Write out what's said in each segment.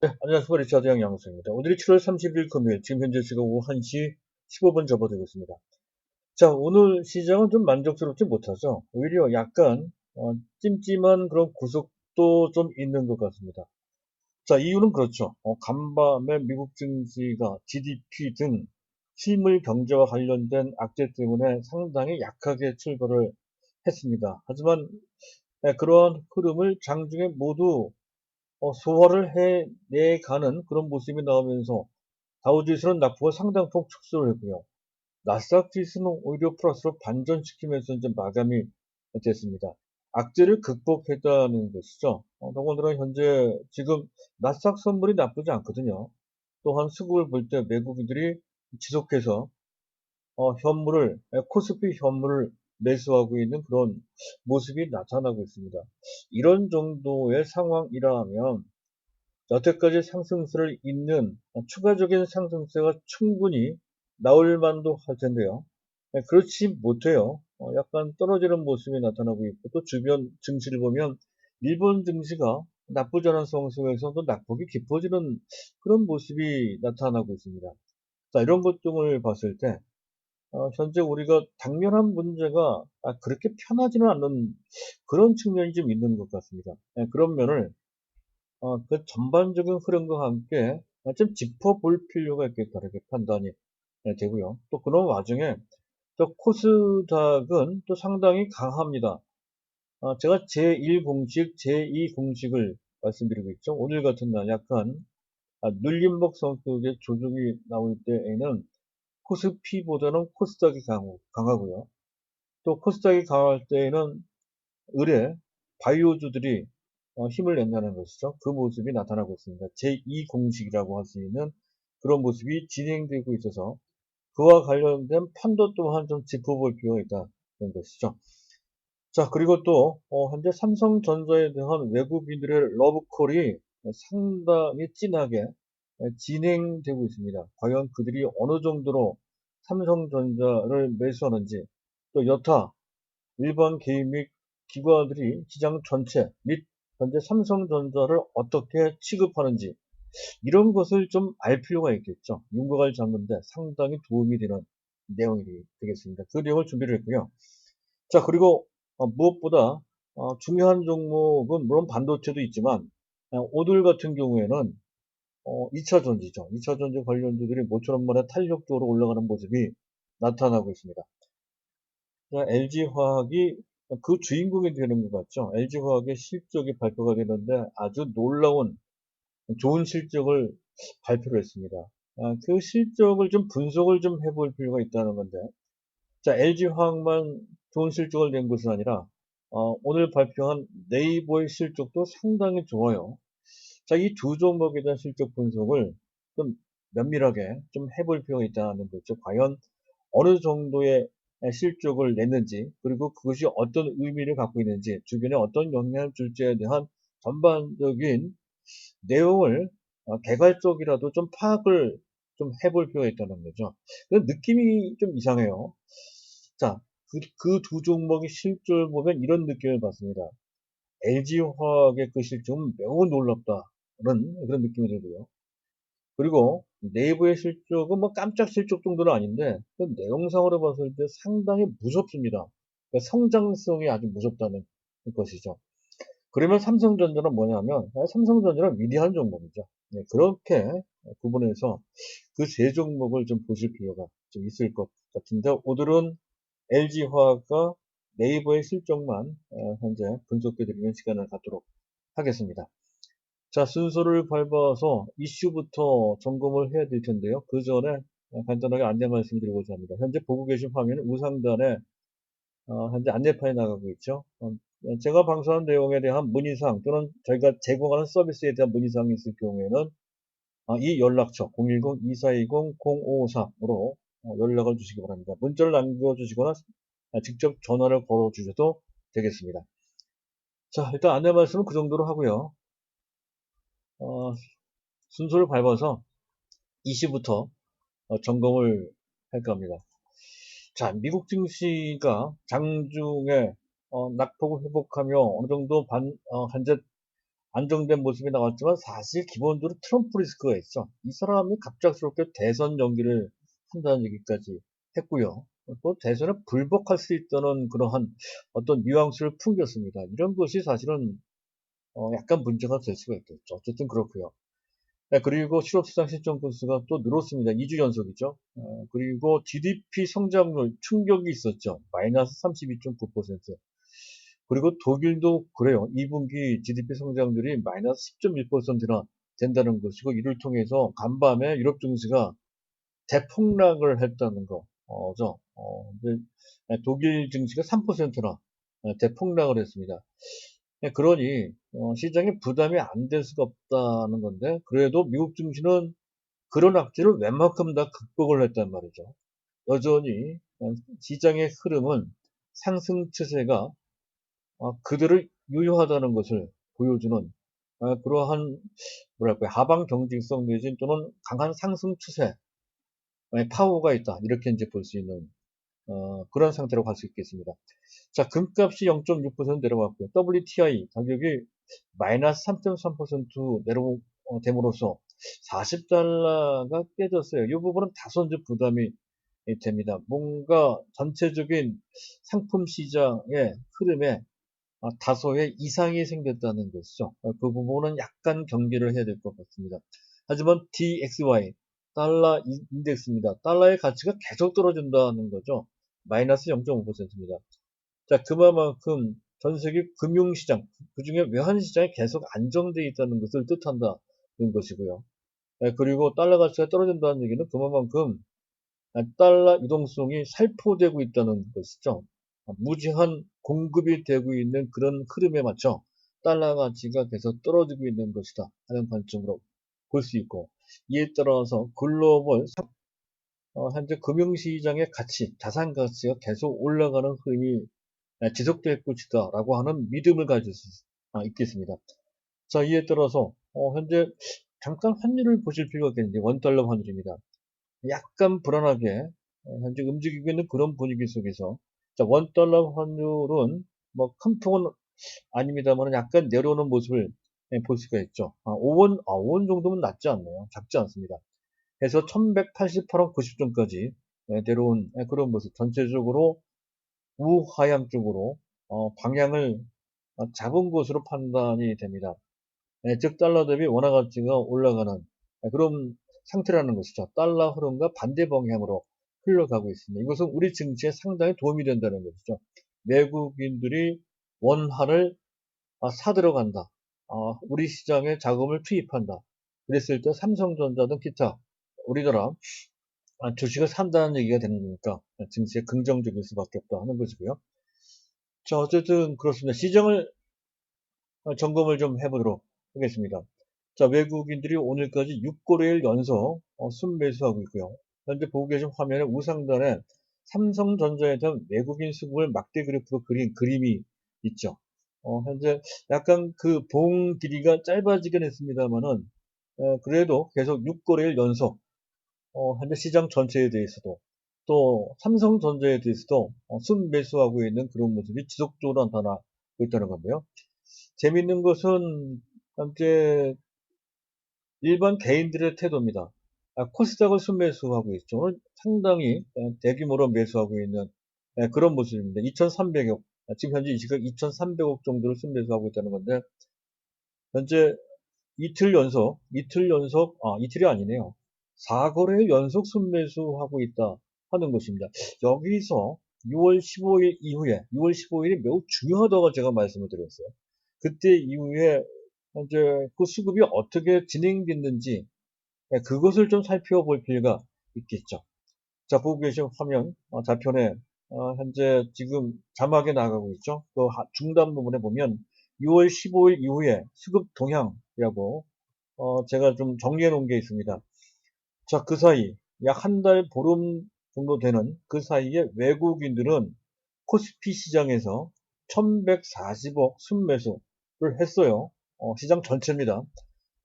네, 안녕하십니까. 리차드 양양수입니다. 오늘이 7월 30일 금요일, 지금 현재 시각 오후 1시 15분 접어들고 있습니다. 자, 오늘 시장은 좀 만족스럽지 못하죠. 오히려 약간 찜찜한 그런 구석도 좀 있는 것 같습니다. 자, 이유는 그렇죠. 간밤에 미국 증시가 GDP 등 실물 경제와 관련된 악재 때문에 상당히 약하게 출발을 했습니다. 하지만 그러한 흐름을 장중에 모두 소화를 해내가는 그런 모습이 나오면서 다우지수는 낙폭을 상당폭 축소를 했고요. 나스닥 지수는 오히려 플러스로 반전시키면서 이제 마감이 됐습니다. 악재를 극복했다는 것이죠. 더군다나 현재 지금 나스닥 선물이 나쁘지 않거든요. 또한 수급을 볼 때 외국인들이 지속해서 현물을 코스피 현물을 매수하고 있는 그런 모습이 나타나고 있습니다. 이런 정도의 상황이라면 여태까지 상승세를 잇는 추가적인 상승세가 충분히 나올 만도 할 텐데요. 그렇지 못해요. 약간 떨어지는 모습이 나타나고 있고 또 주변 증시를 보면 일본 증시가 나쁘지 않은 상승에서도 낙폭이 깊어지는 그런 모습이 나타나고 있습니다. 자, 이런 것 등을 봤을 때 현재 우리가 당면한 문제가 그렇게 편하지는 않는 그런 측면이 좀 있는 것 같습니다. 그런 면을 그 전반적인 흐름과 함께 좀 짚어볼 필요가 있겠다 이렇게 판단이 되고요. 또 그런 와중에 또 코스닥은 또 상당히 강합니다. 제가 제1 공식, 제2 공식을 말씀드리고 있죠. 오늘 같은 날 약간 눌림목 성격의 조정이 나올 때에는 코스피보다는 코스닥이 강하고요. 또 코스닥이 강할 때에는 을의 바이오주들이 힘을 낸다는 것이죠. 그 모습이 나타나고 있습니다. 제2 공식이라고 할 수 있는 그런 모습이 진행되고 있어서 그와 관련된 판도 또한 좀 짚어볼 필요가 있다는 것이죠. 자, 그리고 또 현재 삼성전자에 대한 외국인들의 러브콜이 상당히 진하게 진행되고 있습니다. 과연 그들이 어느 정도로 삼성전자를 매수하는지 또 여타 일반 개인 및 기관들이 시장 전체 및 현재 삼성전자를 어떻게 취급하는지 이런 것을 좀 알 필요가 있겠죠. 윤곽을 잡는데 상당히 도움이 되는 내용이 되겠습니다. 그 내용을 준비를 했고요. 자, 그리고 무엇보다 중요한 종목은 물론 반도체도 있지만 오늘 같은 경우에는 2차 전지죠. 2차 전지 관련주들이 모처럼 만에 탄력적으로 올라가는 모습이 나타나고 있습니다. LG화학이 그 주인공이 되는 것 같죠. LG화학의 실적이 발표가 되는데 아주 놀라운 좋은 실적을 발표를 했습니다. 그 실적을 좀 분석을 좀 해볼 필요가 있다는 건데, 자, LG화학만 좋은 실적을 낸 것은 아니라 오늘 발표한 네이버의 실적도 상당히 좋아요. 자, 이 두 종목에 대한 실적 분석을 좀 면밀하게 좀 해볼 필요가 있다는 거죠. 과연 어느 정도의 실적을 냈는지, 그리고 그것이 어떤 의미를 갖고 있는지, 주변에 어떤 영향을 줄지에 대한 전반적인 내용을 개괄적이라도 좀 파악을 좀 해볼 필요가 있다는 거죠. 그 느낌이 좀 이상해요. 자, 그 두 종목의 실적을 보면 이런 느낌을 받습니다. LG화학의 그 실적은 매우 놀랍다는 그런 느낌이 들고요. 그리고 네이버의 실적은 뭐 깜짝 실적 정도는 아닌데 그 내용상으로 봤을 때 상당히 무섭습니다. 그러니까 성장성이 아주 무섭다는 것이죠. 그러면 삼성전자는 뭐냐면 삼성전자는 위대한 종목이죠. 네, 그렇게 구분해서 그 세 종목을 좀 보실 필요가 좀 있을 것 같은데 오늘은 LG화학과 네이버의 실적만 현재 분석해드리는 시간을 갖도록 하겠습니다. 자, 순서를 밟아서 이슈부터 점검을 해야 될 텐데요. 그 전에 간단하게 안내 말씀드리고자 합니다. 현재 보고 계신 화면은 우상단에 현재 안내판이 나가고 있죠. 제가 방송한 내용에 대한 문의사항 또는 저희가 제공하는 서비스에 대한 문의사항이 있을 경우에는 이 연락처 010-2420-0553으로 연락을 주시기 바랍니다. 문자를 남겨주시거나 직접 전화를 걸어주셔도 되겠습니다. 자, 일단 안내 말씀은 그 정도로 하고요. 어, 순서를 밟아서 이슈부터 점검을 할까 합니다. 자, 미국 증시가 장중에 낙폭을 회복하며 어느 정도 현재 안정된 모습이 나왔지만 사실 기본적으로 트럼프 리스크가 있죠. 이 사람이 갑작스럽게 대선 연기를 한다는 얘기까지 했고요. 또 대선에 불복할 수 있다는 그러한 어떤 뉘앙스를 풍겼습니다. 이런 것이 사실은 약간 문제가 될 수가 있겠죠. 어쨌든 그렇고요. 네, 그리고 실업시장 실종 건수가 또 늘었습니다. 2주 연속이죠. 그리고 GDP 성장률 충격이 있었죠. 마이너스 32.9%. 그리고 독일도 그래요. 2분기 GDP 성장률이 마이너스 10.1%나 된다는 것이고, 이를 통해서 간밤에 유럽 증시가 대폭락을 했다는 거죠. 근데 독일 증시가 3%나 대폭락을 했습니다. 그러니 시장에 부담이 안 될 수가 없다는 건데, 그래도 미국 증시는 그런 악재를 웬만큼 다 극복을 했단 말이죠. 여전히 시장의 흐름은 상승 추세가 그대로 유효하다는 것을 보여주는 그러한 뭐랄까요, 하방 경직성 내지 또는 강한 상승 추세 파워가 있다, 이렇게 이제 볼 수 있는 그런 상태로 갈 수 있겠습니다. 자, 금값이 0.6% 내려갔고요. WTI 가격이 마이너스 3.3% 됨으로써 40달러가 깨졌어요. 이 부분은 다소 이제 부담이 됩니다. 뭔가 전체적인 상품 시장의 흐름에 다소의 이상이 생겼다는 것이죠. 그 부분은 약간 경계를 해야 될 것 같습니다. 하지만 DXY, 달러 인덱스입니다. 달러의 가치가 계속 떨어진다는 거죠. 마이너스 0.5%입니다. 자, 그만큼 전 세계 금융시장, 그중에 외환시장이 계속 안정되어 있다는 것을 뜻한다는 것이고요. 그리고 달러 가치가 떨어진다는 얘기는 그만큼 달러 유동성이 살포되고 있다는 것이죠. 무제한 공급이 되고 있는 그런 흐름에 맞춰 달러 가치가 계속 떨어지고 있는 것이다 하는 관점으로 볼 수 있고, 이에 따라서 글로벌 현재 금융시장의 가치, 자산 가치가 계속 올라가는 흐름이 지속될 것이다 라고 하는 믿음을 가질 수 있겠습니다. 자, 이에 따라서 현재 잠깐 환율을 보실 필요가 있겠는데, 원달러 환율입니다. 약간 불안하게 현재 움직이고 있는 그런 분위기 속에서, 자, 원달러 환율은 뭐 큰 폭은 아닙니다만 약간 내려오는 모습을 볼 수가 있죠. 5원 정도면 낮지 않네요. 작지 않습니다. 해서 1188원 90점까지 내려온 그런 모습, 전체적으로 우하향 쪽으로 방향을 잡은 것으로 판단이 됩니다. 즉 달러 대비 원화 가치가 올라가는 그런 상태라는 것이죠. 달러 흐름과 반대 방향으로 흘러가고 있습니다. 이것은 우리 증시에 상당히 도움이 된다는 것이죠. 외국인들이 원화를 사들어간다. 우리 시장에 자금을 투입한다. 그랬을 때 삼성전자 등 기타 우리나라 주식을 산다는 얘기가 되는 거니까 증시에 긍정적일 수밖에 없다 하는 것이고요. 자, 어쨌든 그렇습니다. 시장을 점검을 좀 해보도록 하겠습니다. 자, 외국인들이 오늘까지 6거래일 연속 순매수하고 있고요. 현재 보고 계신 화면에 우상단에 삼성전자에 대한 외국인 수급을 막대 그래프로 그린 그림이 있죠. 현재 약간 그 봉 길이가 짧아지긴 했습니다만은 그래도 계속 6거래일 연속 현재 시장 전체에 대해서도 또 삼성전자에 대해서도 순매수하고 있는 그런 모습이 지속적으로 나타나고 있다는 건데요. 재밌는 것은 현재 일반 개인들의 태도입니다. 코스닥을 순매수하고 있죠. 오늘 상당히 대규모로 매수하고 있는 그런 모습입니다. 2,300억, 지금 현재 이 시각 2,300억 정도를 순매수하고 있다는 건데, 현재 이틀이 아니네요. 4거래일 연속 순매수하고 있다 하는 것입니다. 여기서 6월 15일 이후에, 6월 15일이 매우 중요하다고 제가 말씀을 드렸어요. 그때 이후에 현재 그 수급이 어떻게 진행됐는지 그것을 좀 살펴볼 필요가 있겠죠. 자, 보고 계신 화면 좌편에 현재 지금 자막에 나가고 있죠. 그 중단 부분에 보면 6월 15일 이후에 수급 동향이라고 제가 좀 정리해 놓은 게 있습니다. 자, 그 사이 약 한 달 보름 정도 되는 그 사이에 외국인들은 코스피 시장에서 1140억 순매수를 했어요. 시장 전체입니다.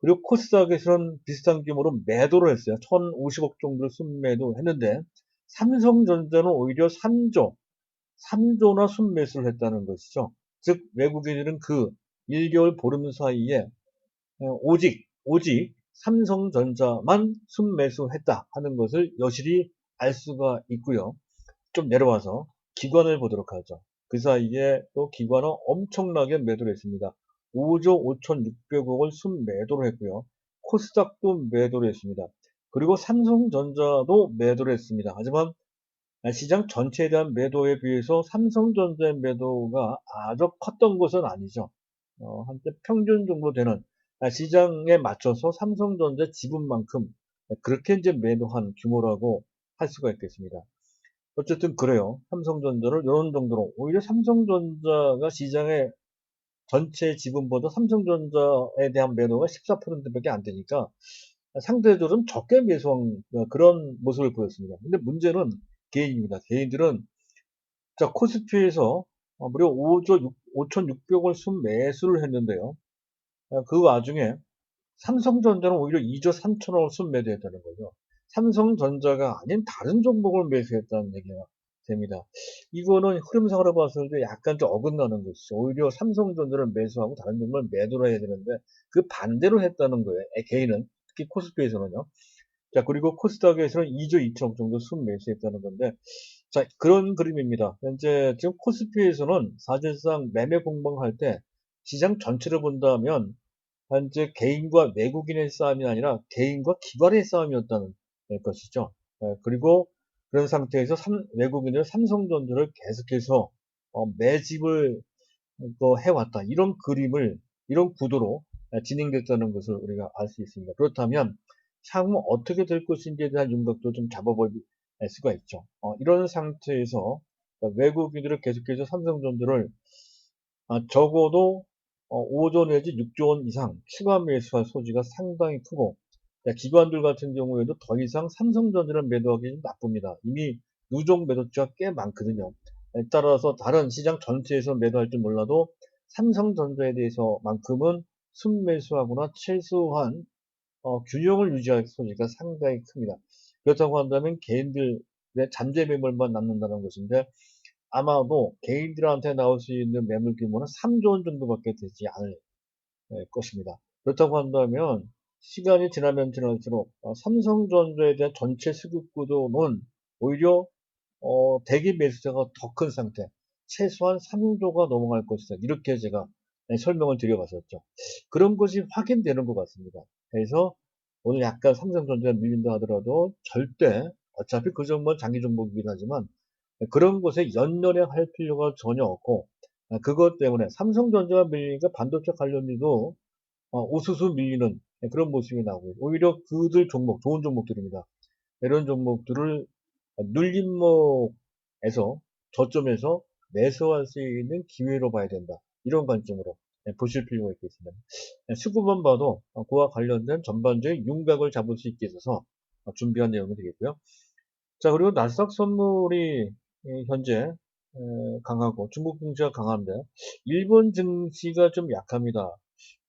그리고 코스닥에서는 비슷한 규모로 매도를 했어요. 1050억 정도를 순매도 했는데, 삼성전자는 오히려 3조나 순매수를 했다는 것이죠. 즉 외국인들은 그 1개월 보름 사이에 오직 삼성전자만 순매수했다 하는 것을 여실히 알 수가 있고요. 좀 내려와서 기관을 보도록 하죠. 그 사이에 또 기관은 엄청나게 매도를 했습니다. 5조 5,600억을 순매도를 했고요. 코스닥도 매도를 했습니다. 그리고 삼성전자도 매도를 했습니다. 하지만 시장 전체에 대한 매도에 비해서 삼성전자의 매도가 아주 컸던 것은 아니죠. 한때 평균 정도 되는 시장에 맞춰서 삼성전자 지분만큼 그렇게 이제 매도한 규모라고 할 수가 있겠습니다. 어쨌든 그래요. 삼성전자를 이런 정도로 오히려 삼성전자가 시장의 전체 지분보다 삼성전자에 대한 매도가 14%밖에 안 되니까 상대적으로 좀 적게 매수한 그런 모습을 보였습니다. 근데 문제는 개인입니다. 개인들은 자 코스피에서 무려 5조 5,600을 순매수를 했는데요. 그 와중에 삼성전자는 오히려 2조 3천억을 순매도했다는 거죠. 삼성전자가 아닌 다른 종목을 매수했다는 얘기가 됩니다. 이거는 흐름상으로 봤을 때 약간 좀 어긋나는 것이죠. 오히려 삼성전자를 매수하고 다른 종목을 매도를 해야 되는데 그 반대로 했다는 거예요. 개인은. 특히 코스피에서는요. 자, 그리고 코스닥에서는 2조 2천억 정도 순매수했다는 건데, 자, 그런 그림입니다. 현재 지금 코스피에서는 사실상 매매 공방할 때 시장 전체를 본다면 현재 개인과 외국인의 싸움이 아니라 개인과 기관의 싸움이었다는 것이죠. 그리고 그런 상태에서 외국인은 삼성전자를 계속해서 매집을 해왔다. 이런 그림을, 이런 구도로 진행됐다는 것을 우리가 알 수 있습니다. 그렇다면 향후 어떻게 될 것인지에 대한 윤곽도 좀 잡아볼 수가 있죠. 이런 상태에서 외국인들을 계속해서 삼성전자를 적어도 5조 내지 6조 원 이상 추가 매수할 소지가 상당히 크고 기관들 같은 경우에도 더 이상 삼성전자를 매도하기 좀 나쁩니다. 이미 누적 매도치가 꽤 많거든요. 따라서 다른 시장 전체에서 매도할 줄 몰라도 삼성전자에 대해서만큼은 순매수하거나 최소한 균형을 유지할 소지가 상당히 큽니다. 그렇다고 한다면 개인들의 잠재 매물만 남는다는 것인데 아마도 개인들한테 나올 수 있는 매물 규모는 3조 원 정도밖에 되지 않을 것입니다. 그렇다고 한다면 시간이 지나면 지날수록 삼성전자에 대한 전체 수급 구도는 오히려 대기 매수자가 더 큰 상태, 최소한 3조가 넘어갈 것이다. 이렇게 제가 설명을 드려봤었죠. 그런 것이 확인되는 것 같습니다. 그래서 오늘 약간 삼성전자가 밀린다 하더라도 절대 어차피 그 종목은 장기 종목이긴 하지만 그런 것에 연연해 할 필요가 전혀 없고 그것 때문에 삼성전자가 밀리니까 반도체 관련주도 우수수 밀리는 그런 모습이 나오고 오히려 그들 종목, 좋은 종목들입니다. 이런 종목들을 눌림목에서 저점에서 매수할 수 있는 기회로 봐야 된다. 이런 관점으로 보실 필요가 있겠습니다. 수급만 봐도 그와 관련된 전반적인 윤곽을 잡을 수 있게 있어서 준비한 내용이 되겠고요. 자, 그리고 나스닥 선물이 현재 강하고 중국 증시가 강한데 일본 증시가 좀 약합니다.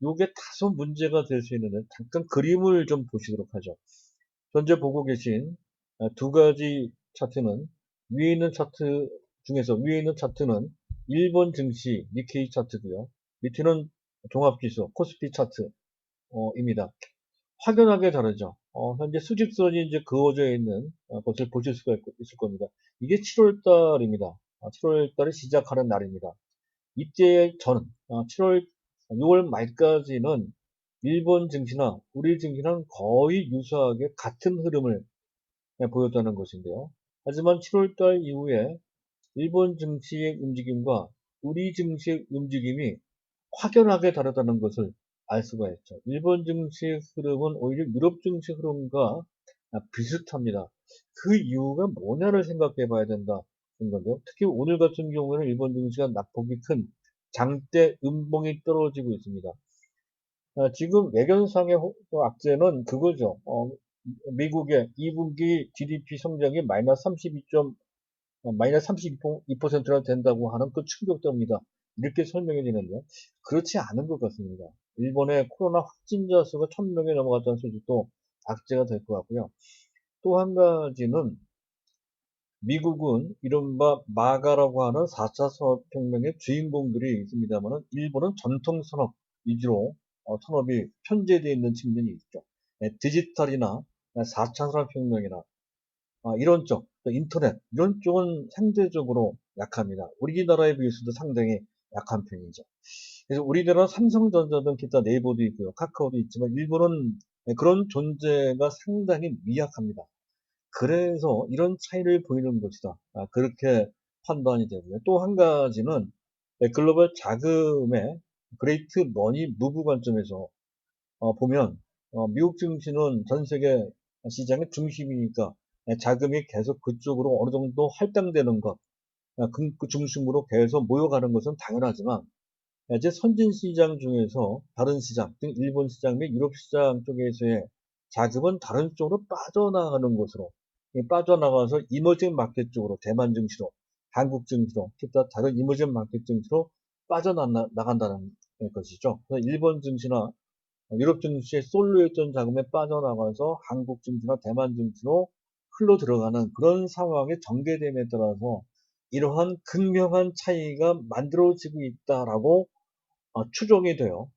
요게 다소 문제가 될 수 있는데 잠깐 그림을 좀 보시도록 하죠. 현재 보고 계신 두 가지 차트는 위에 있는 차트 중에서 위에 있는 차트는 일본 증시 니케이 차트고요. 밑에는 종합지수 코스피 차트입니다. 확연하게 다르죠. 현재 수직선이 이제 그어져 있는 것을 보실 수가 있을 겁니다. 이게 7월 달입니다. 7월 달에 시작하는 날입니다. 이때 저는 7월, 6월 말까지는 일본 증시나 우리 증시랑 거의 유사하게 같은 흐름을 보였다는 것인데요. 하지만 7월달 이후에 일본 증시의 움직임과 우리 증시의 움직임이 확연하게 다르다는 것을 알 수가 있죠. 일본 증시의 흐름은 오히려 유럽 증시 흐름과 비슷합니다. 그 이유가 뭐냐를 생각해 봐야 된다는 건데요. 특히 오늘 같은 경우에는 일본 증시가 낙폭이 큰 장대 음봉이 떨어지고 있습니다. 지금 외견상의 악재는 그거죠. 미국의 2분기 GDP 성장이 마이너스 32%나 된다고 하는 그 충격 때문이다. 이렇게 설명이 되는데, 그렇지 않은 것 같습니다. 일본의 코로나 확진자 수가 1000명이 넘어갔다는 소식도 악재가 될 것 같고요. 또 한 가지는 미국은 이른바 마가라고 하는 4차 산업혁명의 주인공들이 있습니다만 일본은 전통 산업 위주로 산업이 편제되어 있는 측면이 있죠. 디지털이나 4차 산업혁명이나 이런 쪽, 또 인터넷 이런 쪽은 상대적으로 약합니다. 우리나라에 비해서도 상당히 약한 편이죠. 그래서 우리나라 삼성전자 등 기타 네이버도 있고요. 카카오도 있지만 일본은 그런 존재가 상당히 미약합니다. 그래서 이런 차이를 보이는 것이다. 그렇게 판단이 되고요. 또 한 가지는 글로벌 자금의 그레이트 머니 무브 관점에서 보면 미국 증시는 전 세계 시장의 중심이니까 자금이 계속 그쪽으로 어느 정도 할당되는 것, 그 중심으로 계속 모여가는 것은 당연하지만 이제 선진 시장 중에서 다른 시장, 즉 일본 시장 및 유럽 시장 쪽에서의 자금은 다른 쪽으로 빠져나가는 것으로 빠져나가서 이머징 마켓 쪽으로 대만 증시로, 한국 증시로, 기타 다른 이머징 마켓 증시로 빠져나간다는 것이죠. 그래서 일본 증시나 유럽 증시의 솔로였던 자금에 빠져나가서 한국 증시나 대만 증시로 흘러 들어가는 그런 상황의 전개됨에 따라서 이러한 극명한 차이가 만들어지고 있다라고 추정이 돼요.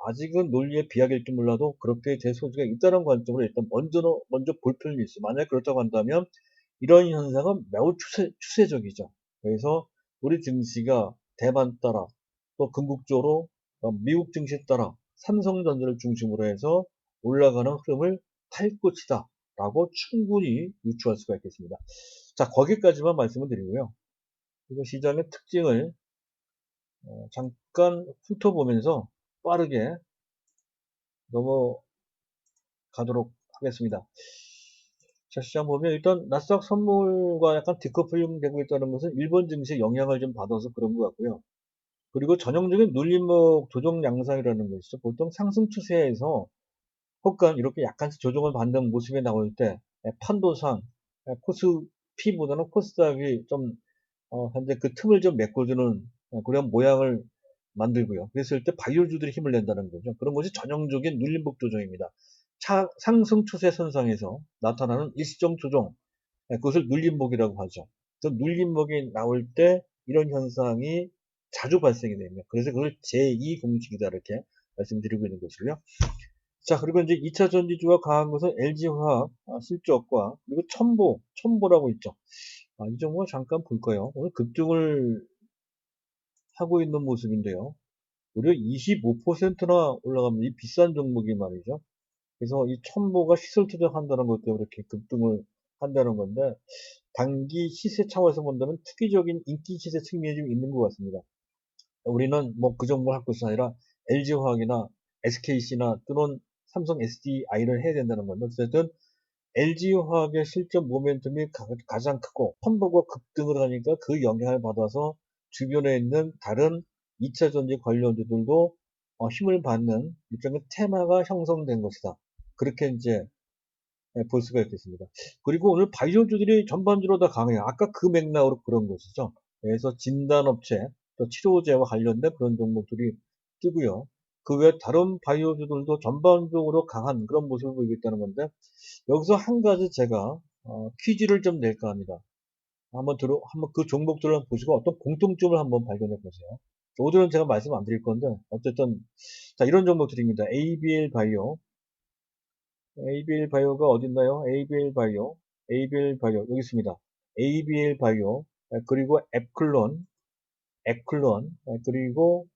아직은 논리에 비약일지 몰라도 그렇게 될 소지가 있다는 관점으로 일단 먼저 볼 필요는 있어요. 만약 그렇다고 한다면 이런 현상은 매우 추세적이죠. 그래서 우리 증시가 대만 따라 또 궁극적으로 미국 증시 따라 삼성전자를 중심으로 해서 올라가는 흐름을 탈 것이다 라고 충분히 유추할 수가 있겠습니다. 자, 거기까지만 말씀을 드리고요. 그리고 시장의 특징을 잠깐 훑어보면서 빠르게 넘어가도록 하겠습니다. 자, 시장 보면 일단 나스닥 선물과 약간 디커플링 되고 있다는 것은 일본 증시에 영향을 좀 받아서 그런 것 같고요. 그리고 전형적인 눌림목 조정 양상이라는 것이죠. 보통 상승 추세에서 혹은 이렇게 약간씩 조정을 받는 모습이 나올 때 판도상 코스피보다는 코스닥이 좀 현재 그 틈을 좀 메꿔주는 그런 모양을 만들고요. 그랬을 때 바이오주들이 힘을 낸다는 거죠. 그런 것이 전형적인 눌림목 조정입니다. 상승 추세 선상에서 나타나는 일시적 조정, 그것을 눌림목이라고 하죠. 그 눌림목이 나올 때 이런 현상이 자주 발생이 됩니다. 그래서 그걸 제2 공식이다 이렇게 말씀드리고 있는 것이고요. 자, 그리고 이제 2차 전지주가 강한 것은 LG화학 실적과 그리고 첨보라고 있죠. 이 종목 잠깐 볼까요? 오늘 급등을 하고 있는 모습인데요. 무려 25%나 올라갑니다. 이 비싼 종목이 말이죠. 그래서 이 첨보가 시설 투자한다는 것 때문에 이렇게 급등을 한다는 건데, 단기 시세 차원에서 본다면 투기적인 인기 시세 측면이 좀 있는 것 같습니다. 우리는 뭐 그 정도를 할 것이 아니라 LG화학이나 SKC나 또는 삼성 SDI를 해야 된다는 건데, 어쨌든 LG화학의 실적 모멘텀이 가장 크고 첨보가 급등을 하니까 그 영향을 받아서 주변에 있는 다른 2차 전지 관련주들도 힘을 받는 일종의 테마가 형성된 것이다. 그렇게 이제 볼 수가 있겠습니다. 그리고 오늘 바이오주들이 전반적으로 다 강해요. 아까 그 맥락으로 그런 것이죠. 그래서 진단업체, 또 치료제와 관련된 그런 종목들이 뜨고요. 그 외 다른 바이오주들도 전반적으로 강한 그런 모습을 보이고 있다는 건데, 여기서 한 가지 제가 퀴즈를 좀 낼까 합니다. 한번 그 종목들을 보시고 어떤 공통점을 한번 발견해 보세요. 오늘은 제가 말씀 안 드릴 건데, 어쨌든, 자, 이런 종목들입니다. ABL 바이오. ABL 바이오가 어딨나요? ABL 바이오, 여기 있습니다. ABL 바이오, 그리고 앱클론, 그리고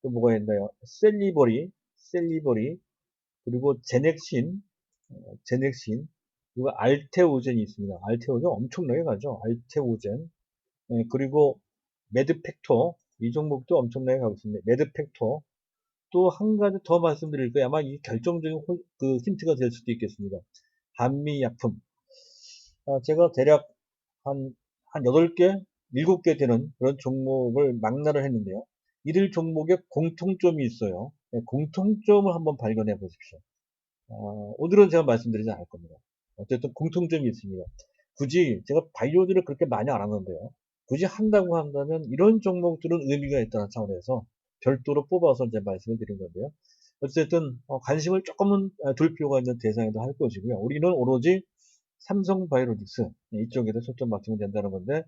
또 뭐가 있나요? 셀리버리, 그리고 제넥신, 그리고 알테오젠이 있습니다. 알테오젠 엄청나게 가죠. 알테오젠, 그리고 매드팩토, 이 종목도 엄청나게 가고 있습니다. 매드팩토, 또 한 가지 더 말씀드릴 거예요. 아마 이 결정적인 그 힌트가 될 수도 있겠습니다. 한미약품. 제가 대략 한 8개, 7개 되는 그런 종목을 망라를 했는데요. 이들 종목에 공통점이 있어요. 공통점을 한번 발견해 보십시오. 오늘은 제가 말씀드리지 않을 겁니다. 어쨌든 공통점이 있습니다. 굳이 제가 바이오들을 그렇게 많이 안 하는데요. 굳이 한다고 한다면 이런 종목들은 의미가 있다는 차원에서 별도로 뽑아서 이제 말씀을 드린 건데요. 어쨌든 관심을 조금은 둘 필요가 있는 대상이다 할 것이고요. 우리는 오로지 삼성바이오로직스 이쪽에도 초점 맞추면 된다는 건데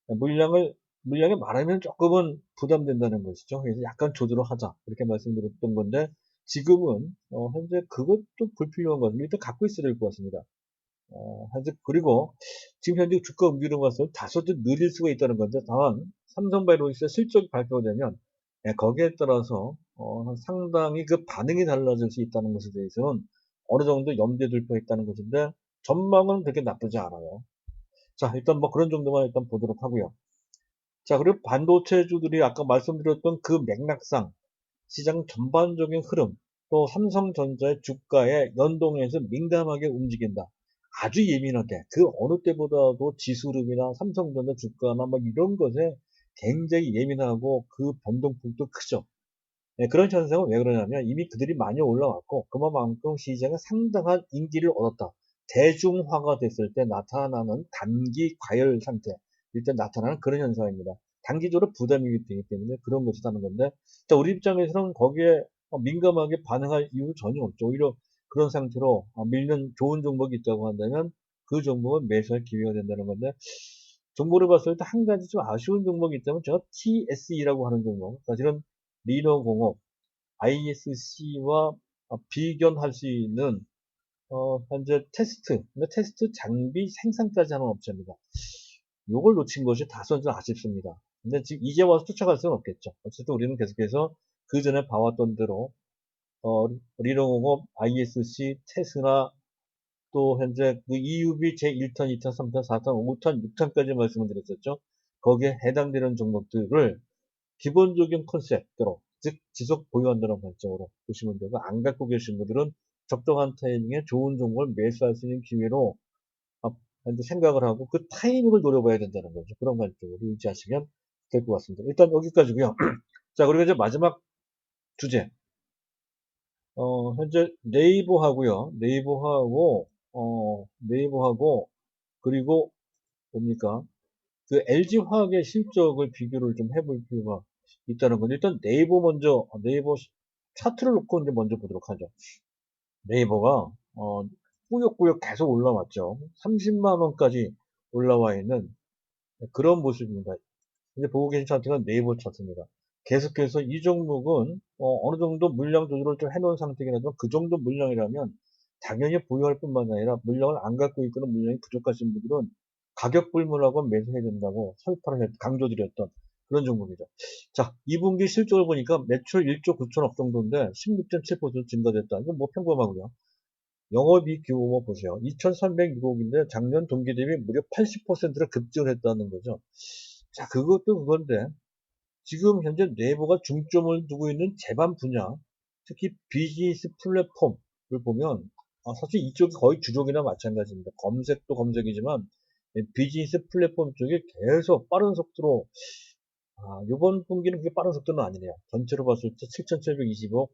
물량이 많으면 조금은 부담된다는 것이죠. 그래서 약간 조절을 하자 이렇게 말씀드렸던 건데 지금은 현재 그것도 불필요한 것 같습니다. 일단 갖고 있어야 될 것 같습니다. 현재 그리고 지금 현재 주가 움직이는 것은 다소 좀 느릴 수가 있다는 건데 다만 삼성바이오로직스 실적이 발표되면 거기에 따라서 상당히 그 반응이 달라질 수 있다는 것에 대해서는 어느 정도 염두에 둘 거 있다는 것인데 전망은 그렇게 나쁘지 않아요. 자, 일단 뭐 그런 정도만 일단 보도록 하고요. 자, 그리고 반도체주들이 아까 말씀드렸던 그 맥락상 시장 전반적인 흐름, 또 삼성전자의 주가에 연동해서 민감하게 움직인다. 아주 예민하게, 그 어느 때보다도 지수 흐름이나 삼성전자 주가나 뭐 이런 것에 굉장히 예민하고 그 변동폭도 크죠. 네, 그런 현상은 왜 그러냐면 이미 그들이 많이 올라왔고 그만큼 시장에 상당한 인기를 얻었다. 대중화가 됐을 때 나타나는 단기 과열 상태, 일단 나타나는 그런 현상입니다. 단기적으로 부담이 되기 때문에 그런 것이라는 건데, 자, 우리 입장에서는 거기에 민감하게 반응할 이유 전혀 없죠. 오히려 그런 상태로 밀는 좋은 종목이 있다고 한다면 그 종목은 매수할 기회가 된다는 건데, 종목을 봤을 때 한 가지 좀 아쉬운 종목이 있다면 제가 TSE라고 하는 종목, 사실은 리너공업, ISC와 비견할 수 있는 현재 근데 테스트 장비 생산까지 하는 업체입니다. 이걸 놓친 것이 다소 좀 아쉽습니다. 근데 지금 이제 와서 쫓아갈 수는 없겠죠. 어쨌든 우리는 계속해서 그 전에 봐왔던 대로 리너공업, ISC, 테스나 또 현재 그 EUV 제1탄, 2탄, 3탄, 4탄, 5탄, 6탄까지 말씀을 드렸었죠. 거기에 해당되는 종목들을 기본적인 컨셉대로, 즉 지속 보유한다는 관점으로 보시면 되고, 안 갖고 계신 분들은 적정한 타이밍에 좋은 종목을 매수할 수 있는 기회로 현재 생각을 하고 그 타이밍을 노려봐야 된다는 거죠. 그런 관점으로 유지하시면 될 것 같습니다. 일단 여기까지고요. 자, 그리고 이제 마지막 주제. 현재 네이버하고요. 네이버하고 그리고 뭡니까? 그 LG화학의 실적을 비교를 좀 해볼 필요가 있다는 건데, 일단 네이버 먼저, 네이버 차트를 놓고 이제 먼저 보도록 하죠. 네이버가, 꾸역꾸역 계속 올라왔죠. 30만 원까지 올라와 있는 그런 모습입니다. 이제 보고 계신 차트가 네이버 차트입니다. 계속해서 이 종목은 어느 정도 물량 조절을 좀 해놓은 상태긴 하지만 그 정도 물량이라면 당연히 보유할 뿐만 아니라 물량을 안 갖고 있거나 물량이 부족하신 분들은 가격 불문하고 매수해야 된다고 설파를 강조드렸던 그런 종목이죠. 자, 2분기 실적을 보니까 매출 1조 9천억 정도인데 16.7% 증가됐다. 이건 뭐 평범하고요. 영업이익 규모 보세요. 2,306억인데 작년 동기 대비 무려 80%를 급증을 했다는 거죠. 자, 그것도 그건데 지금 현재 네이버가 중점을 두고 있는 제반 분야, 특히 비즈니스 플랫폼을 보면 사실 이쪽이 거의 주력이나 마찬가지입니다. 검색도 검색이지만 비즈니스 플랫폼 쪽이 계속 빠른 속도로 이번 분기는 그게 빠른 속도는 아니네요. 전체로 봤을 때 7,720억,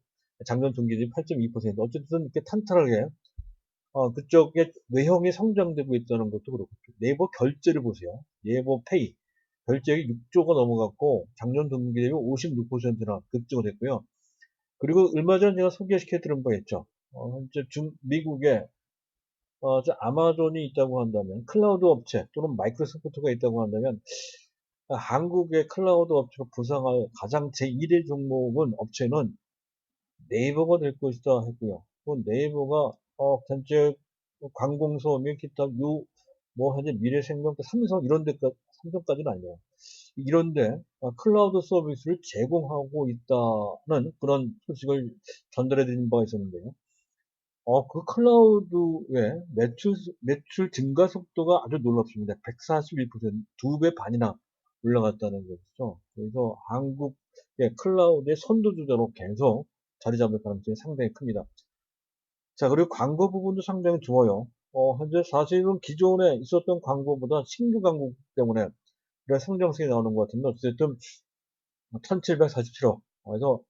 작년 동기 대비 8.2%. 어쨌든 이렇게 탄탄하게 그쪽에 외형이 성장되고 있다는 것도 그렇고, 네이버 결제를 보세요. 네이버 페이. 결제액이 6조가 넘어갔고, 작년 동기 대비 56%나 급증을 했고요. 그리고 얼마 전에 제가 소개시켜드린 바 있죠. 현재 미국에, 아마존이 있다고 한다면, 클라우드 업체 또는 마이크로소프트가 있다고 한다면, 한국의 클라우드 업체로 부상할 가장 제1의 종목은, 업체는 네이버가 될 것이다 했고요. 또 네이버가 현재 관공서 및 기타 뭐 현재 미래생명, 삼성 이런 데까지 삼성까지는 아니에요. 이런데 클라우드 서비스를 제공하고 있다는 그런 소식을 전달해 드린 바가 있었는데요. 그 클라우드의 매출 증가 속도가 아주 놀랍습니다. 141%, 2배 반이나 올라갔다는 것이죠. 그래서 한국의 클라우드의 선두주자로 계속 자리 잡을 가능성이 상당히 큽니다. 자, 그리고 광고 부분도 상당히 좋아요. 현재 사실은 기존에 있었던 광고보다 신규 광고 때문에 그래 성장성이 나오는 것 같은데, 어쨌든 1747억. 그래서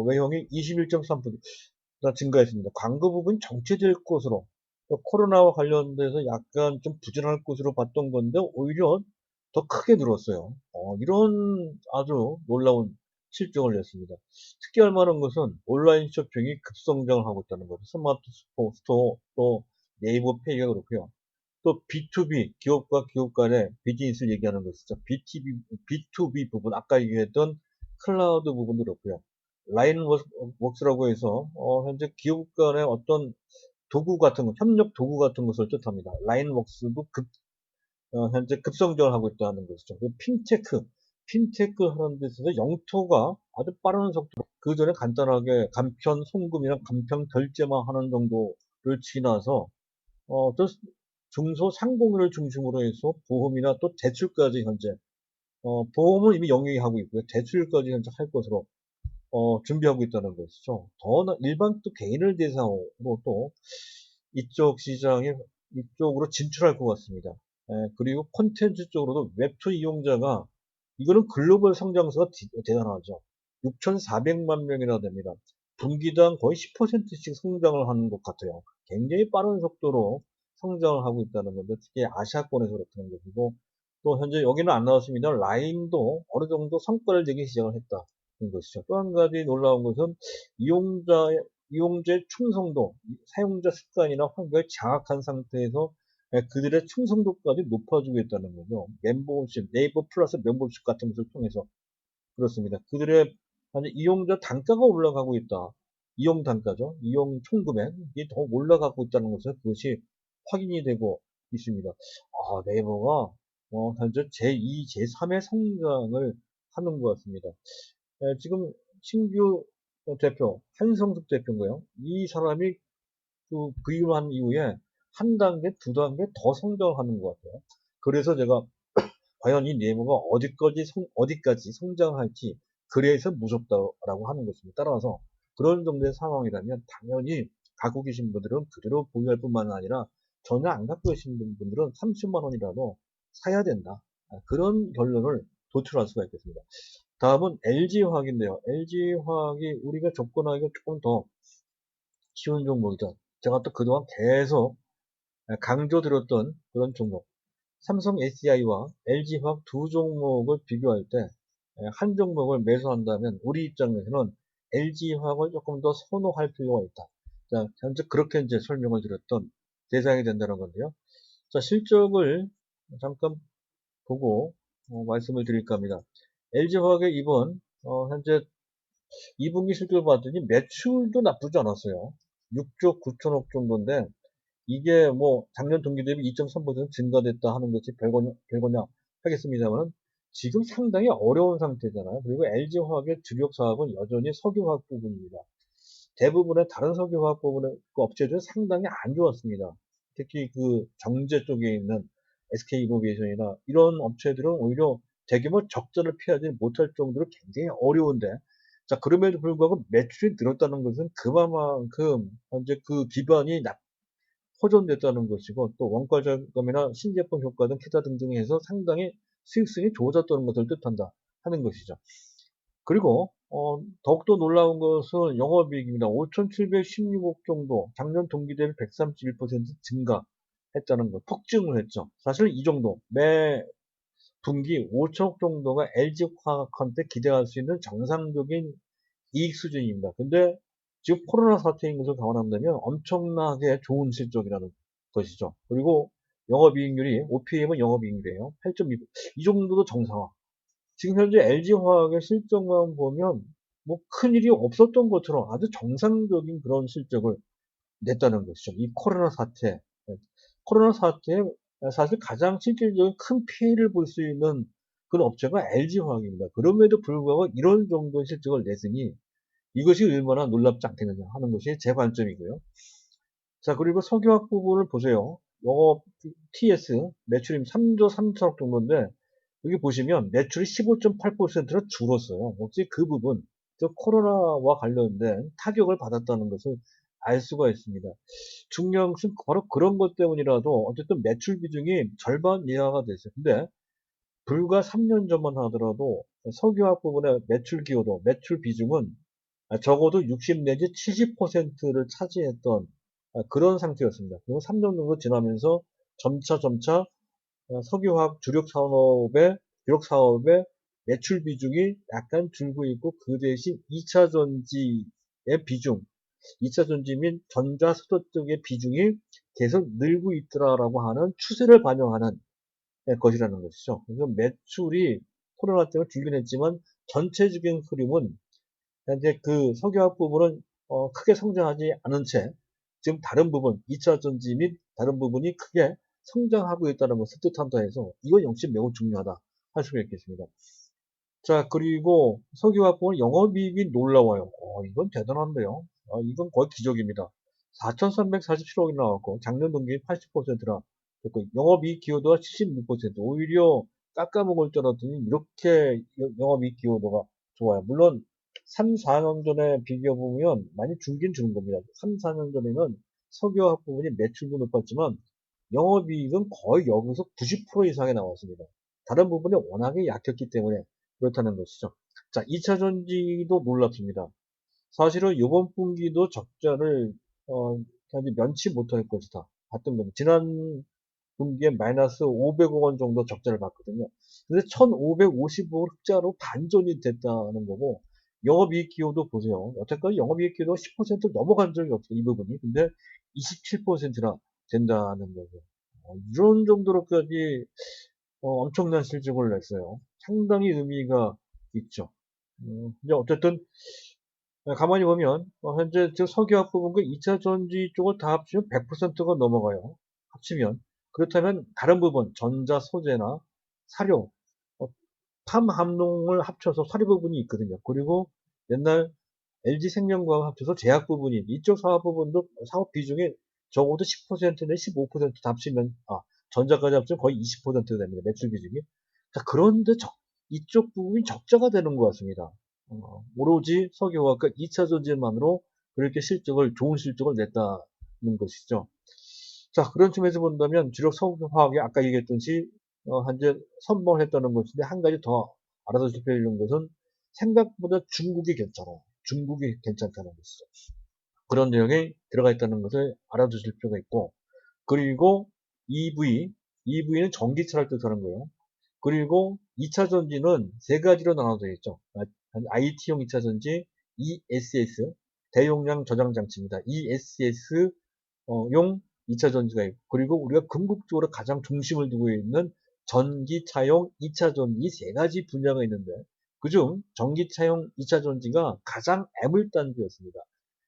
외형이 21.3% 증가했습니다. 광고 부분이 정체될 것으로, 코로나와 관련돼서 약간 좀 부진할 것으로 봤던 건데 오히려 더 크게 늘었어요. 이런 아주 놀라운 실적을 냈습니다. 특히할 만한 것은 온라인 쇼핑이 급성장을 하고 있다는 거죠. 스마트 스토어, 또 네이버 페이가 그렇고요. 또 B2B, 기업과 기업 간의 비즈니스를 얘기하는 것이죠. B2B 부분, 아까 얘기했던 클라우드 부분도 그렇고요. 라인웍스라고 해서 현재 기업 간의 어떤 도구 같은 거, 협력 도구 같은 것을 뜻합니다. 라인웍스도 현재 급성장을 하고 있다는 것이죠. 그리고 핀테크 하는 데 있어서 영토가 아주 빠른 속도, 그 전에 간단하게 간편 송금이나 간편 결제만 하는 정도를 지나서 또 중소상공인을 중심으로 해서 보험이나 또 대출까지 현재 보험은 이미 영위하고 있고요. 대출까지 현재 할 것으로 준비하고 있다는 것이죠. 더 일반 또 개인을 대상으로 또 이쪽 시장에 이쪽으로 진출할 것 같습니다. 그리고 콘텐츠 쪽으로도 웹툰 이용자가 이거는 글로벌 성장세가 대단하죠. 6,400만 명이나 됩니다. 분기당 거의 10%씩 성장을 하는 것 같아요. 굉장히 빠른 속도로 성장을 하고 있다는 건데, 특히 아시아권에서 그렇다는 것이고, 또 현재 여기는 안 나왔습니다. 라인도 어느 정도 성과를 내기 시작을 했다는 것이죠. 또 한 가지 놀라운 것은 이용자의 충성도, 사용자 습관이나 환경을 장악한 상태에서 그들의 충성도까지 높아지고 있다는 거죠. 멤버십, 네이버 플러스 멤버십 같은 것을 통해서 그렇습니다. 그들의 이용자 단가가 올라가고 있다. 이용 단가죠. 이용 총금액이 더 올라가고 있다는 것을 그것이 확인이 되고 있습니다. 네이버가 현재 제2, 제3의 성장을 하는 것 같습니다. 지금 신규 대표, 한성숙 대표인가요? 이 사람이 그 부임한 이후에 한 단계, 두 단계 더 성장을 하는 것 같아요. 그래서 제가 과연 이 네이버가 어디까지 성장할지 그래서 무섭다라고 하는 것입니다. 따라서 그런 정도의 상황이라면 당연히 갖고 계신 분들은 그대로 보유할 뿐만 아니라 전혀 안 갖고 계신 분들은 30만 원이라도 사야 된다. 그런 결론을 도출할 수가 있겠습니다. 다음은 LG화학인데요. LG화학이 우리가 접근하기가 조금 더 쉬운 종목이죠. 제가 또 그동안 계속 강조드렸던 그런 종목. 삼성 SDI와 LG화학 두 종목을 비교할 때 한 종목을 매수한다면 우리 입장에서는 LG화학을 조금 더 선호할 필요가 있다. 자, 현재 그렇게 이제 설명을 드렸던 대상이 된다는 건데요. 자, 실적을 잠깐 보고 말씀을 드릴까 합니다. LG화학의 이번 현재 2분기 실적을 봤더니 매출도 나쁘지 않았어요. 6조 9천억 정도인데 이게 뭐 작년 동기 대비 2.3% 증가됐다 하는 것이 별거냐 하겠습니다만 지금 상당히 어려운 상태잖아요. 그리고 LG화학의 주력 사업은 여전히 석유화학 부분입니다. 대부분의 다른 석유화학 부분의 그 업체들은 상당히 안 좋았습니다. 특히 그 정제 쪽에 있는 SK이노베이션이나 이런 업체들은 오히려 대규모 적자를 피하지 못할 정도로 굉장히 어려운데, 자, 그럼에도 불구하고 매출이 늘었다는 것은 그만큼 현재 그 기반이 호전됐다는 것이고, 또 원가 절감이나 신제품 효과 등 기타 등등 해서 상당히 수익성이 좋아졌다는 것을 뜻한다 하는 것이죠. 그리고 더욱더 놀라운 것은 영업이익입니다. 5,716억 정도, 작년 동기 대비 131% 증가했다는 것, 폭증을 했죠. 사실 이 정도, 매 분기 5천억 정도가 LG화학한테 기대할 수 있는 정상적인 이익 수준입니다. 근데 지금 코로나 사태인 것을 감안한다면 엄청나게 좋은 실적이라는 것이죠. 그리고 영업이익률이, OPM은 영업이익률이에요. 8.2, 이 정도도 정상화. 지금 현재 LG화학의 실적만 보면 뭐 큰일이 없었던 것처럼 아주 정상적인 그런 실적을 냈다는 것이죠. 이 코로나 사태에 사실 가장 실질적인 큰 피해를 볼 수 있는 그런 업체가 LG화학입니다. 그럼에도 불구하고 이런 정도의 실적을 냈으니 이것이 얼마나 놀랍지 않겠느냐 하는 것이 제 관점이고요. 자, 그리고 석유화학 부분을 보세요. 영업 TS 매출이 3조 3천억 정도인데 여기 보시면 매출이 15.8%로 줄었어요. 혹시 그 부분, 즉 코로나와 관련된 타격을 받았다는 것을 알 수가 있습니다. 중요한 것은 바로 그런 것 때문이라도 어쨌든 매출 비중이 절반 이하가 됐어요. 근데 불과 3년 전만 하더라도 석유화학 부분의 매출 기여도, 매출 비중은 적어도 60 내지 70%를 차지했던 그런 상태였습니다. 그리고 3년 정도 지나면서 점차 석유화학 주력 사업의 매출 비중이 약간 줄고 있고 그 대신 2차 전지의 비중, 2차 전지 및 전자수소 쪽의 비중이 계속 늘고 있더라라고 하는 추세를 반영하는 것이라는 것이죠. 그래서 매출이 코로나 때문에 줄긴 했지만 전체적인 흐름은 현재 그 석유화학 부분은 크게 성장하지 않은 채 지금 다른 부분, 2차 전지 및 다른 부분이 크게 성장하고 있다는 것을 뜻한다 해서 이건 역시 매우 중요하다 할 수가 있겠습니다. 자, 그리고 석유화학 부분 영업이익이 놀라워요. 이건 대단한데요. 이건 거의 기적입니다. 4,347억이 나왔고 작년 동기 80%나 됐고 영업이익 기여도가 76%. 오히려 깎아먹을 줄 알았더니 이렇게 영업이익 기여도가 좋아요. 물론 3, 4년 전에 비교해보면 많이 줄긴 주는 겁니다. 3, 4년 전에는 석유화학 부분이 매출도 높았지만 영업이익은 거의 여기서 90% 이상이 나왔습니다. 다른 부분이 워낙에 약했기 때문에 그렇다는 것이죠. 자, 2차 전지도 놀랍습니다. 사실은 이번 분기도 적자를 아직 면치 못할 것이다 봤던 겁니다. 지난 분기에 마이너스 500억 원 정도 적자를 봤거든요. 근데 1,550억 흑자로 반전이 됐다는 거고 영업이익 기여도 보세요. 여태까지 영업이익 기여도 10% 넘어간 적이 없어요. 이 부분이. 근데 27%나 된다는 거죠. 이런 정도로까지 엄청난 실적을 냈어요. 상당히 의미가 있죠. 이제 어쨌든 가만히 보면 현재 저 석유화학 부분과 2차 전지 쪽을 다 합치면 100%가 넘어가요. 합치면 그렇다면 다른 부분 전자 소재나 사료, 팜함농을 합쳐서 사료 부분이 있거든요. 그리고 옛날 LG생명과학 합쳐서 제약 부분이 이쪽 사업 부분도 사업 비중이 적어도 10% 내 15% 합치면 전자까지 합치면 거의 20% 됩니다. 매출 비중이. 자, 그런데 이쪽 부분이 적자가 되는 것 같습니다. 오로지 석유화학과 2차 전지만으로 그렇게 좋은 실적을 냈다는 것이죠. 자, 그런 측면에서 본다면 주력 석유화학이 아까 얘기했듯이 현재 선봉을 했다는 것인데 한 가지 더 알아두실 필요 있는 것은 생각보다 중국이 괜찮아요. 중국이 괜찮다는 것이죠. 그런 내용이 들어가 있다는 것을 알아두실 필요가 있고, 그리고 EV는 전기차를 뜻하는 거예요. 그리고 2차 전지는 세 가지로 나눠져 있죠. IT용 2차 전지, ESS, 대용량 저장 장치입니다. ESS 용 2차 전지가 있고, 그리고 우리가 궁극적으로 가장 중심을 두고 있는 전기차용 2차 전지 세 가지 분야가 있는데, 그중 전기차용 2차 전지가 가장 애물단지였습니다.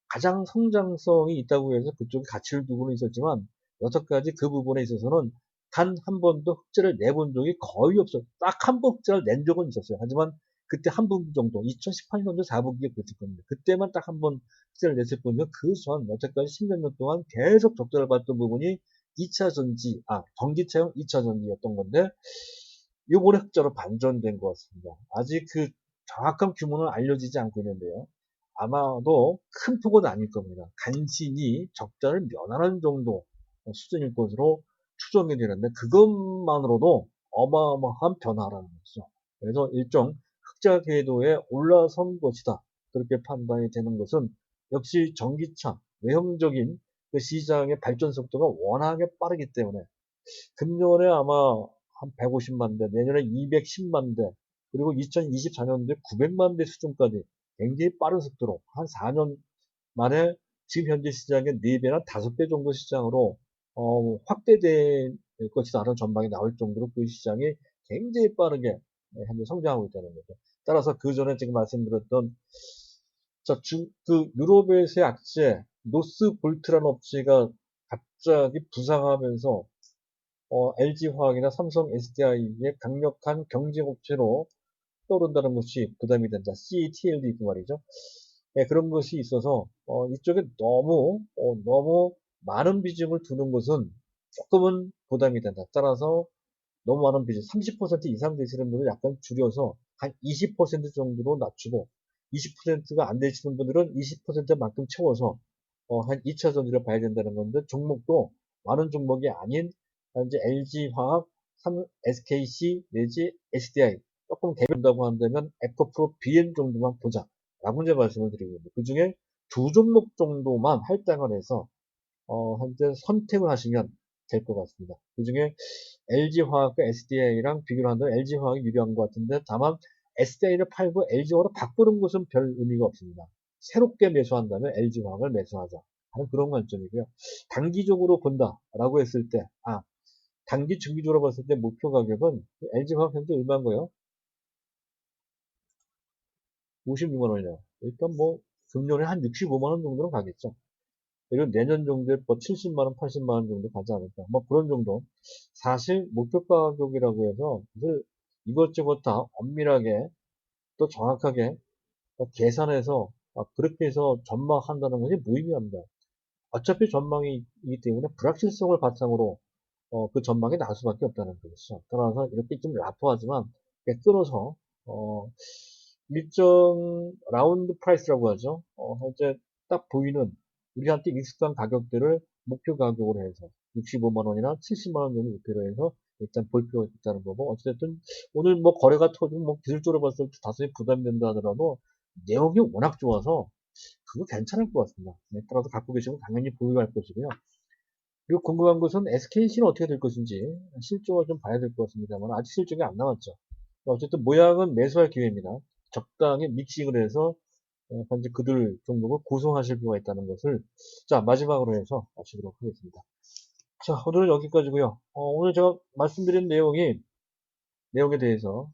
가장 성장성이 있다고 해서 그쪽에 가치를 두고는 있었지만, 여태까지 그 부분에 있어서는 단 한 번도 흑자를 내본 적이 거의 없어요. 딱 한 번 흑자를 낸 적은 있었어요. 하지만 그때 한 분기 정도, 2018년도 4분기에 그랬을 겁니다. 그때만 딱 한 번 흑자를 냈을 뿐이요. 그 전, 여태까지 10몇 년 동안 계속 적자를 봤던 부분이 2차 전지, 전기차용 2차 전지였던 건데, 요번에 흑자로 반전된 것 같습니다. 아직 그 정확한 규모는 알려지지 않고 있는데요. 아마도 큰 폭은 아닐 겁니다. 간신히 적자를 면하는 정도 수준일 것으로 추정이 되는데 그것만으로도 어마어마한 변화라는 거죠. 그래서 일정 흑자 궤도에 올라선 것이다. 그렇게 판단이 되는 것은 역시 전기차 외형적인 그 시장의 발전 속도가 워낙에 빠르기 때문에 금년에 아마 한 150만 대, 내년에 210만 대, 그리고 2024년도에 900만 대 수준까지 굉장히 빠른 속도로 한 4년 만에 지금 현재 시장의 4배나 5배 정도 시장으로 확대될 것이다 하는 전망이 나올 정도로 그 시장이 굉장히 빠르게 현재 성장하고 있다는 거죠. 따라서 그 전에 지금 말씀드렸던 그 유럽에서의 악재 노스볼트라는 업체가 갑자기 부상하면서 LG화학이나 삼성, SDI의 강력한 경쟁업체로 떠오른다는 것이 부담이 된다. CATLD 그 말이죠. 예, 그런 것이 있어서 이쪽에 너무 많은 비중을 두는 것은 조금은 부담이 된다. 따라서 너무 많은 비중, 30% 이상 되시는 분을 약간 줄여서 한 20% 정도로 낮추고 20%가 안 되시는 분들은 20%만큼 채워서 한 2차 전지를 봐야 된다는 건데 종목도 많은 종목이 아닌 현재 LG화학, SKC 내지 SDI 조금 개별다고 한다면 에코프로 BM 정도만 보자 라고 이제 말씀을 드리고요. 그 중에 두 종목 정도만 할당을 해서 현재 선택을 하시면 될 것 같습니다. 그 중에 LG화학과 SDI랑 비교를 한다면 LG화학이 유리한 것 같은데 다만 SDI를 팔고 LG화학으로 바꾸는 것은 별 의미가 없습니다. 새롭게 매수한다면 LG화학을 매수하자 하는 그런 관점이고요. 단기적으로 본다라고 했을 때 단기 중기적으로 봤을 때 목표 가격은 LG화학 현재 얼마인 거예요? 56만 원이네요. 일단 뭐 금년에 한 65만 원 정도는 가겠죠. 그리고 내년 정도에 뭐 70만 원, 80만 원 정도 가지 않을까. 뭐 그런 정도. 사실 목표 가격이라고 해서 그것을 이것저것 다 엄밀하게 또 정확하게 계산해서 그렇게 해서 전망한다는 것이 무의미합니다. 어차피 전망이기 때문에 불확실성을 바탕으로 그 전망이 나올 수밖에 없다는 것이죠. 따라서 이렇게 좀 라프하지만 끊어서 어, 일정 라운드 프라이스라고 하죠. 현재 딱 보이는 우리한테 익숙한 가격들을 목표 가격으로 해서 65만 원이나 70만 원 정도 목표로 해서 일단 볼 필요가 있다는 거고, 어쨌든 오늘 뭐 거래가 터지고 뭐 기술적으로 봤을 때 다소히 부담된다 하더라도 내용이 워낙 좋아서 그거 괜찮을 것 같습니다. 네, 따라서 갖고 계시면 당연히 보유할 것이고요. 그리고 궁금한 것은 SKC는 어떻게 될 것인지 실적을 좀 봐야 될 것 같습니다만 아직 실적이 안 나왔죠. 어쨌든 모양은 매수할 기회입니다. 적당히 믹싱을 해서 현재 그들 종목을 구성하실 필요가 있다는 것을 자 마지막으로 해서 마치도록 하겠습니다. 자 오늘은 여기까지고요. 오늘 제가 말씀드린 내용에 대해서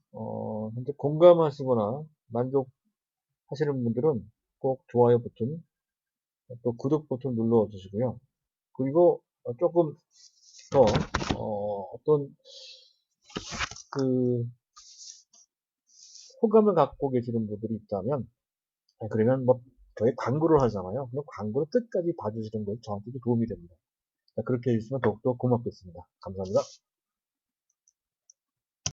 현재 공감하시거나 만족하시는 분들은 꼭 좋아요 버튼 또 구독 버튼 눌러 주시고요. 그리고 조금 더 어떤 그 호감을 갖고 계시는 분들이 있다면 그러면 뭐 저희 광고를 하잖아요. 그럼 광고를 끝까지 봐주시는 것이 저한테도 도움이 됩니다. 그렇게 해주시면 더욱더 고맙겠습니다. 감사합니다.